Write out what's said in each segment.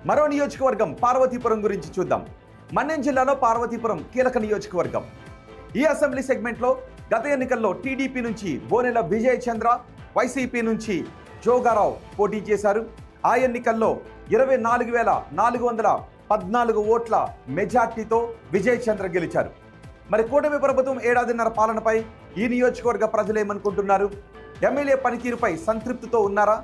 మరో నియోజకవర్గం పార్వతీపురం గురించి చూద్దాం. మన్యం జిల్లాలో పార్వతీపురం కీలక నియోజకవర్గం. ఈ అసెంబ్లీ సెగ్మెంట్లో గత ఎన్నికల్లో టీడీపీ నుంచి బోనెల విజయ్ చంద్ర, వైసీపీ నుంచి జోగారావు పోటీ చేశారు. ఆ ఎన్నికల్లో 24,414 ఓట్ల మెజార్టీతో విజయ్ చంద్ర గెలిచారు. మరి కూటమి ప్రభుత్వం ఏడాదిన్నర పాలనపై ఈ నియోజకవర్గ ప్రజలు ఏమనుకుంటున్నారు? ఎమ్మెల్యే పనితీరుపై సంతృప్తితో ఉన్నారా?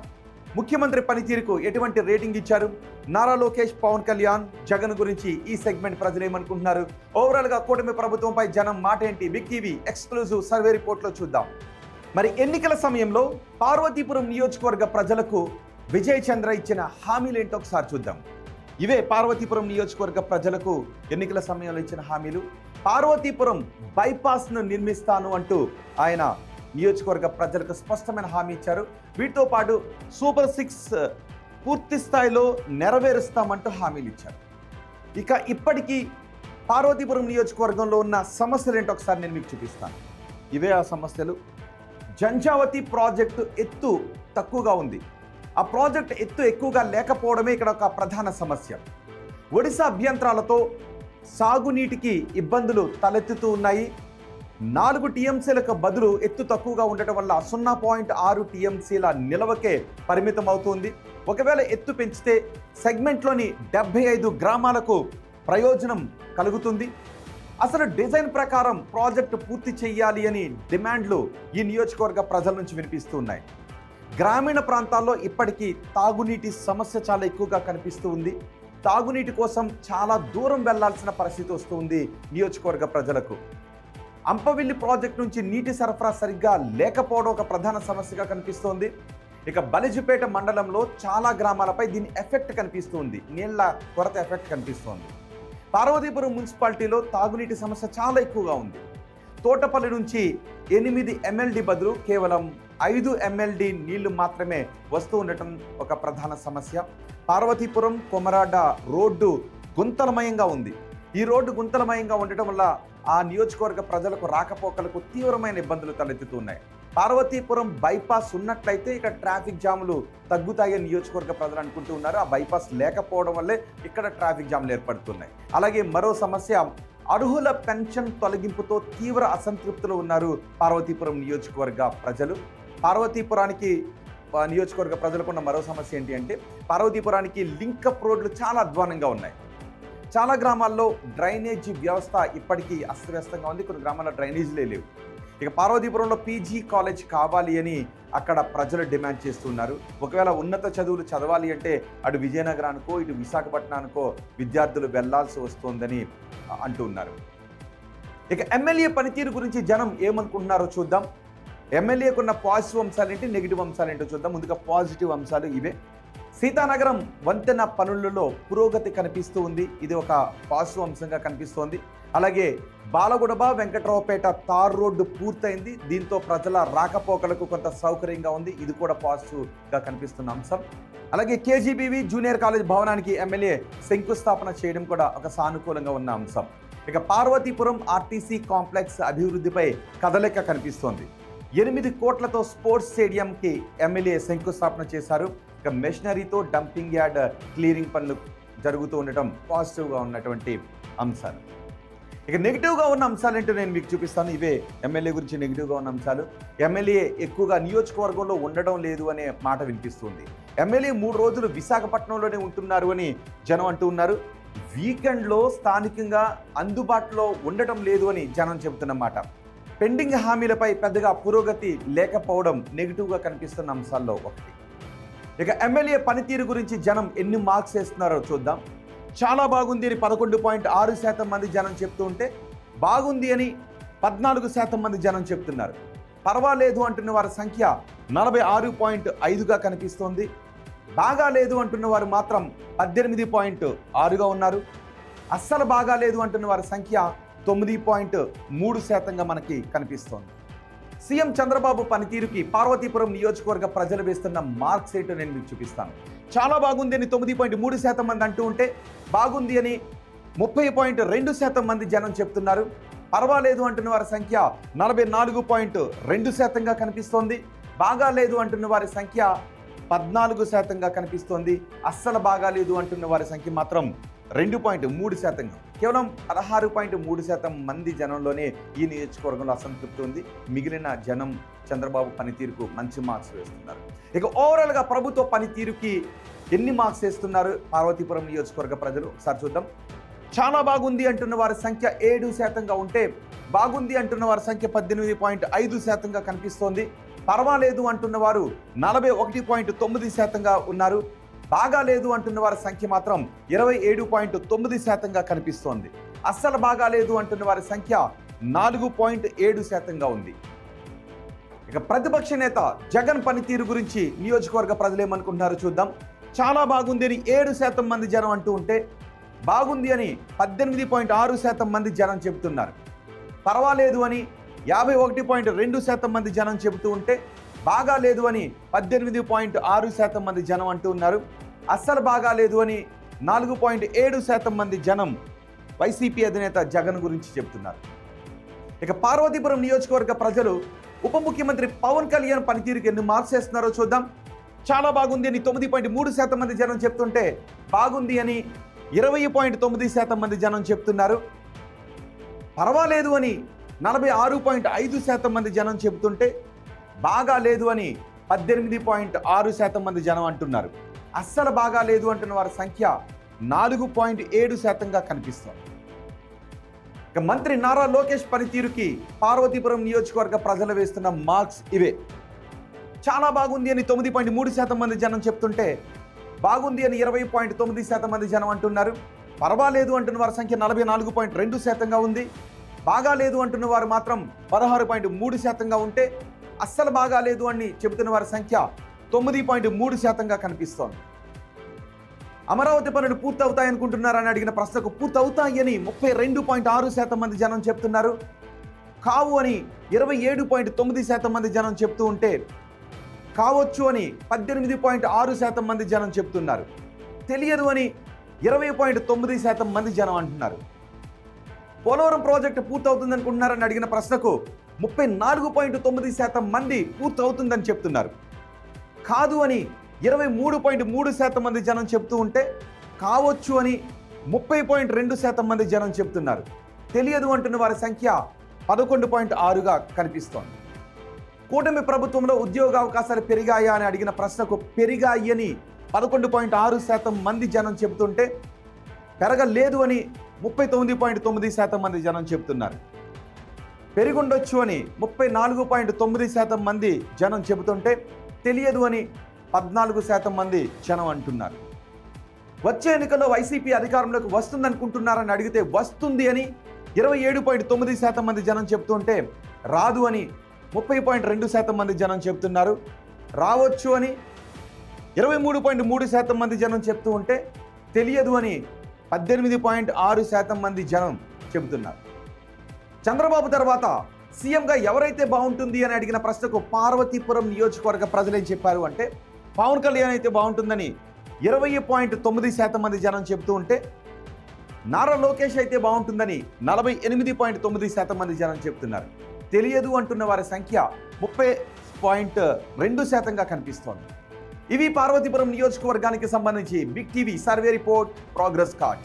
ముఖ్యమంత్రి పనితీరుకు ఎటువంటి రేటింగ్ ఇచ్చారు? నారా లోకేష్, పవన్ కళ్యాణ్, జగన్ గురించి ఈ సెగ్మెంట్ ప్రజలు ఏమనుకుంటున్నారు? ఓవరాల్గా కూటమి ప్రభుత్వంపై జనం మాట ఏంటి? బిగ్ టీవీ ఎక్స్క్లూజివ్ సర్వే రిపోర్ట్లో చూద్దాం. మరి ఎన్నికల సమయంలో పార్వతీపురం నియోజకవర్గ ప్రజలకు విజయ్ చంద్ర ఇచ్చిన హామీలు ఏంటో ఒకసారి చూద్దాం. ఇవే పార్వతీపురం నియోజకవర్గ ప్రజలకు ఎన్నికల సమయంలో ఇచ్చిన హామీలు. పార్వతీపురం బైపాస్ను నిర్మిస్తాను అంటూ ఆయన నియోజకవర్గ ప్రజలకు స్పష్టమైన హామీ ఇచ్చారు. వీటితో పాటు సూపర్ 6 పూర్తి స్థాయిలో నెరవేరుస్తామంటూ హామీలు ఇచ్చారు. ఇక ఇప్పటికీ పార్వతీపురం నియోజకవర్గంలో ఉన్న సమస్యలు ఏంటో ఒకసారి నేను మీకు చూపిస్తాను. ఇవే ఆ సమస్యలు. జంజావతి ప్రాజెక్టు ఎత్తు తక్కువగా ఉంది. ఆ ప్రాజెక్టు ఎత్తు ఎక్కువగా లేకపోవడమే ఇక్కడ ఒక ప్రధాన సమస్య. ఒడిశా అభ్యంతరాలతో సాగునీటికి ఇబ్బందులు తలెత్తుతూ ఉన్నాయి. 4 టీఎంసీలకు బదులు ఎత్తు తక్కువగా ఉండటం వల్ల 0.6 టీఎంసీల నిల్వకే పరిమితం అవుతుంది. ఒకవేళ ఎత్తు పెంచితే సెగ్మెంట్లోని 75 గ్రామాలకు ప్రయోజనం కలుగుతుంది. అసలు డిజైన్ ప్రకారం ప్రాజెక్టు పూర్తి చేయాలి అని డిమాండ్లు ఈ నియోజకవర్గ ప్రజల నుంచి వినిపిస్తూ ఉన్నాయి. గ్రామీణ ప్రాంతాల్లో ఇప్పటికీ తాగునీటి సమస్య చాలా ఎక్కువగా కనిపిస్తూ ఉంది. తాగునీటి కోసం చాలా దూరం వెళ్లాల్సిన పరిస్థితి వస్తుంది నియోజకవర్గ ప్రజలకు. అంపవిల్లి ప్రాజెక్టు నుంచి నీటి సరఫరా సరిగ్గా లేకపోవడం ఒక ప్రధాన సమస్యగా కనిపిస్తోంది. ఇక బలిజిపేట మండలంలో చాలా గ్రామాలపై దీని ఎఫెక్ట్ కనిపిస్తుంది. నీళ్ల కొరత ఎఫెక్ట్ కనిపిస్తోంది. పార్వతీపురం మున్సిపాలిటీలో తాగునీటి సమస్య చాలా ఎక్కువగా ఉంది. తోటపల్లి నుంచి 8 MLD బదులు కేవలం 5 MLD నీళ్లు మాత్రమే వస్తూ ఉండటం ఒక ప్రధాన సమస్య. పార్వతీపురం కొమరాడ రోడ్డు గుంతలమయంగా ఉంది. ఈ రోడ్డు గుంతలమయంగా ఉండటం వల్ల ఆ నియోజకవర్గ ప్రజలకు రాకపోకలకు తీవ్రమైన ఇబ్బందులు తలెత్తుతున్నాయి. పార్వతీపురం బైపాస్ ఉన్నట్లయితే ఇక్కడ ట్రాఫిక్ జాములు తగ్గుతాయని నియోజకవర్గ ప్రజలు అనుకుంటూ ఉన్నారు. ఆ బైపాస్ లేకపోవడం వల్లే ఇక్కడ ట్రాఫిక్ జాములు ఏర్పడుతున్నాయి. అలాగే మరో సమస్య, అర్హుల పెన్షన్ తొలగింపుతో తీవ్ర అసంతృప్తిలో ఉన్నారు పార్వతీపురం నియోజకవర్గ ప్రజలు. పార్వతీపురానికి నియోజకవర్గ ప్రజలకున్న మరో సమస్య ఏంటి అంటే, పార్వతీపురానికి లింకప్ రోడ్లు చాలా అధ్వానంగా ఉన్నాయి. చాలా గ్రామాల్లో డ్రైనేజీ వ్యవస్థ ఇప్పటికీ అస్తవ్యస్తంగా ఉంది. కొన్ని గ్రామాల్లో డ్రైనేజీలే లేవు. ఇక పార్వతీపురంలో PG కాలేజ్ కావాలి అని అక్కడ ప్రజలు డిమాండ్ చేస్తున్నారు. ఒకవేళ ఉన్నత చదువులు చదవాలి అంటే అటు విజయనగరానికో ఇటు విశాఖపట్నానికో విద్యార్థులు వెళ్లాల్సి వస్తోందని అంటున్నారు. ఇక ఎమ్మెల్యే పనితీరు గురించి జనం ఏమనుకుంటున్నారో చూద్దాం. ఎమ్మెల్యేకున్న పాజిటివ్ అంశాలేంటి, నెగిటివ్ అంశాలేంటో చూద్దాం. ముందుగా పాజిటివ్ అంశాలు ఇవే. సీతానగరం వంతెన పనులలో పురోగతి కనిపిస్తూ ఉంది. ఇది ఒక పాజిటివ్ అంశంగా కనిపిస్తోంది. అలాగే బాలగుడబ వెంకట్రావుపేట తార్ రోడ్డు పూర్తయింది. దీంతో ప్రజల రాకపోకలకు కొంత సౌకర్యంగా ఉంది. ఇది కూడా పాజిటివ్గా కనిపిస్తున్న అంశం. అలాగే KGBV జూనియర్ కాలేజ్ భవనానికి ఎమ్మెల్యే శంకుస్థాపన చేయడం కూడా ఒక సానుకూలంగా ఉన్న అంశం. ఇక పార్వతీపురం RTC కాంప్లెక్స్ అభివృద్ధిపై కదలిక కనిపిస్తోంది. 8 కోట్లతో స్పోర్ట్స్ స్టేడియంకి ఎమ్మెల్యే శంకుస్థాపన చేశారు. ఇక మెషినరీతో డంపింగ్ యార్డ్ క్లియరింగ్ పనులు జరుగుతూ ఉండటం పాజిటివ్గా ఉన్నటువంటి అంశాలు. ఇక నెగిటివ్గా ఉన్న అంశాలు ఏంటో నేను మీకు చూపిస్తాను. ఇవే ఎమ్మెల్యే గురించి నెగిటివ్గా ఉన్న అంశాలు. ఎమ్మెల్యే ఎక్కువగా నియోజకవర్గంలో ఉండడం లేదు అనే మాట వినిపిస్తుంది. ఎమ్మెల్యే 3 రోజులు విశాఖపట్నంలోనే ఉంటున్నారు అని జనం అంటూ ఉన్నారు. వీకెండ్లో స్థానికంగా అందుబాటులో ఉండటం లేదు అని జనం చెబుతున్నమాట. పెండింగ్ హామీలపై పెద్దగా పురోగతి లేకపోవడం నెగిటివ్గా కనిపిస్తున్న అంశాల్లో ఒకటి. ఇక ఎమ్మెల్యే పనితీరు గురించి జనం ఎన్ని మార్క్స్ వేస్తున్నారో చూద్దాం. చాలా బాగుంది అని 11.6% మంది జనం చెప్తూ ఉంటే, బాగుంది అని 14% మంది జనం చెప్తున్నారు. పర్వాలేదు అంటున్న వారి సంఖ్య 46.5గా కనిపిస్తోంది. బాగా లేదు అంటున్న వారు మాత్రం 18.6గా ఉన్నారు. అస్సలు బాగా లేదు అంటున్న వారి సంఖ్య 9.3%గా మనకి కనిపిస్తోంది. సీఎం చంద్రబాబు పనితీరుకి పార్వతీపురం నియోజకవర్గ ప్రజలు వేస్తున్న మార్క్స్ ఏంటో నేను మీకు చూపిస్తాను. చాలా బాగుంది అని 9.3% మంది అంటూ ఉంటే, బాగుంది అని 30.2% మంది జనం చెప్తున్నారు. పర్వాలేదు అంటున్న వారి సంఖ్య 44.2%గా కనిపిస్తోంది. బాగా లేదు అంటున్న వారి సంఖ్య 14% కనిపిస్తోంది. అస్సలు బాగాలేదు అంటున్న వారి సంఖ్య మాత్రం 2.3%. కేవలం 16.3% మంది జనంలోనే ఈ నియోజకవర్గంలో అసంతృప్తి ఉంది. మిగిలిన జనం చంద్రబాబు పనితీరుకు మంచి మార్క్స్ వేస్తున్నారు. ఇక ఓవరాల్గా ప్రభుత్వ పనితీరుకి ఎన్ని మార్క్స్ వేస్తున్నారు పార్వతీపురం నియోజకవర్గ ప్రజలు ఒకసారి చూద్దాం. చాలా బాగుంది అంటున్న వారి సంఖ్య 7%గా ఉంటే బాగుంది అంటున్న వారి సంఖ్య 18.5%గా కనిపిస్తోంది. పర్వాలేదు అంటున్న వారు 41.9%గా ఉన్నారు. బాగా లేదు అంటున్న వారి సంఖ్య మాత్రం 27.9%గా కనిపిస్తోంది. అస్సలు బాగా లేదు అంటున్న వారి సంఖ్య 4.7%గా ఉంది. ఇక ప్రతిపక్ష నేత జగన్ పనితీరు గురించి నియోజకవర్గ ప్రజలు ఏమనుకుంటున్నారో చూద్దాం. చాలా బాగుంది అని 7% మంది జనం అంటూ ఉంటే బాగుంది అని 18.6% మంది జనం చెబుతున్నారు. పర్వాలేదు అని 51.2% మంది జనం చెబుతూ ఉంటే బాగా లేదు అని 18.6% మంది జనం అంటూ ఉన్నారు. అస్సలు బాగా లేదు అని 4.7% మంది జనం వైసీపీ అధినేత జగన్ గురించి చెబుతున్నారు. ఇక పార్వతీపురం నియోజకవర్గ ప్రజలు ఉప ముఖ్యమంత్రి పవన్ కళ్యాణ్ పనితీరుకి ఎన్ని మార్క్స్ వేస్తున్నారో చూద్దాం. చాలా బాగుంది అని 9.3% మంది జనం చెప్తుంటే బాగుంది అని 20.9% మంది జనం చెప్తున్నారు. పర్వాలేదు అని 46.5% మంది జనం చెబుతుంటే బాగా లేదు అని 18.6% మంది జనం అంటున్నారు. అస్సలు బాగా లేదు అంటున్న వారి సంఖ్య 4.7%గా కనిపిస్తుంది. ఇక మంత్రి నారా లోకేష్ పనితీరుకి పార్వతీపురం నియోజకవర్గ ప్రజలు వేస్తున్న మార్క్స్ ఇవే. చాలా బాగుంది అని 9.3% మంది జనం చెప్తుంటే బాగుంది అని 20.9% మంది జనం అంటున్నారు. పర్వాలేదు అంటున్న వారి సంఖ్య 44.2%గా ఉంది. బాగా లేదు అంటున్న వారు మాత్రం 16.3%గా ఉంటే అస్సలు బాగా లేదు అని చెబుతున్న వారి సంఖ్య 9.3%గా కనిపిస్తోంది. అమరావతి పనులు పూర్తవుతాయనుకుంటున్నారని అడిగిన ప్రశ్నకు పూర్తవుతాయి అని 32.6% మంది జనం చెప్తున్నారు. కావు అని 27.9% మంది జనం చెప్తూ ఉంటే కావచ్చు అని 18.6% మంది జనం చెప్తున్నారు. తెలియదు అని 20.9% మంది జనం అంటున్నారు. పోలవరం ప్రాజెక్టు పూర్తవుతుంది అనుకుంటున్నారని అడిగిన ప్రశ్నకు 34.9% మంది పూర్తవుతుందని చెప్తున్నారు. కాదు అని 23.3% మంది జనం చెప్తూ ఉంటే కావచ్చు అని 30.2% మంది జనం చెప్తున్నారు. తెలియదు అంటున్న వారి సంఖ్య 11.6గా కనిపిస్తోంది. కూటమి ప్రభుత్వంలో ఉద్యోగ అవకాశాలు పెరిగాయా అని అడిగిన ప్రశ్నకు పెరిగాయి అని 11.6% మంది జనం చెబుతుంటే పెరగలేదు అని 39.9% మంది జనం చెబుతున్నారు. పెరుగుండొచ్చు అని 34.9% మంది జనం చెబుతుంటే తెలియదు అని 14% మంది జనం అంటున్నారు. వచ్చే ఎన్నికల్లో వైసీపీ అధికారంలోకి వస్తుందనుకుంటున్నారని అడిగితే వస్తుంది అని 27.9% మంది జనం చెబుతుంటే రాదు అని 30.2% మంది జనం చెబుతున్నారు. రావచ్చు అని 23.3% మంది జనం చెప్తూ ఉంటే తెలియదు అని 18.6% మంది జనం చెబుతున్నారు. చంద్రబాబు తర్వాత సీఎంగా ఎవరైతే బాగుంటుంది అని అడిగిన ప్రశ్నకు పార్వతీపురం నియోజకవర్గ ప్రజలు ఏం చెప్పారు అంటే పవన్ కళ్యాణ్ అయితే బాగుంటుందని 20.9% మంది జనం చెబుతూ ఉంటే నారా లోకేష్ అయితే బాగుంటుందని 48.9% మంది జనం చెప్తున్నారు. తెలియదు అంటున్న వారి సంఖ్య 30.2%గా కనిపిస్తోంది. ఇవి పార్వతీపురం నియోజకవర్గానికి సంబంధించి big TV survey report progress card.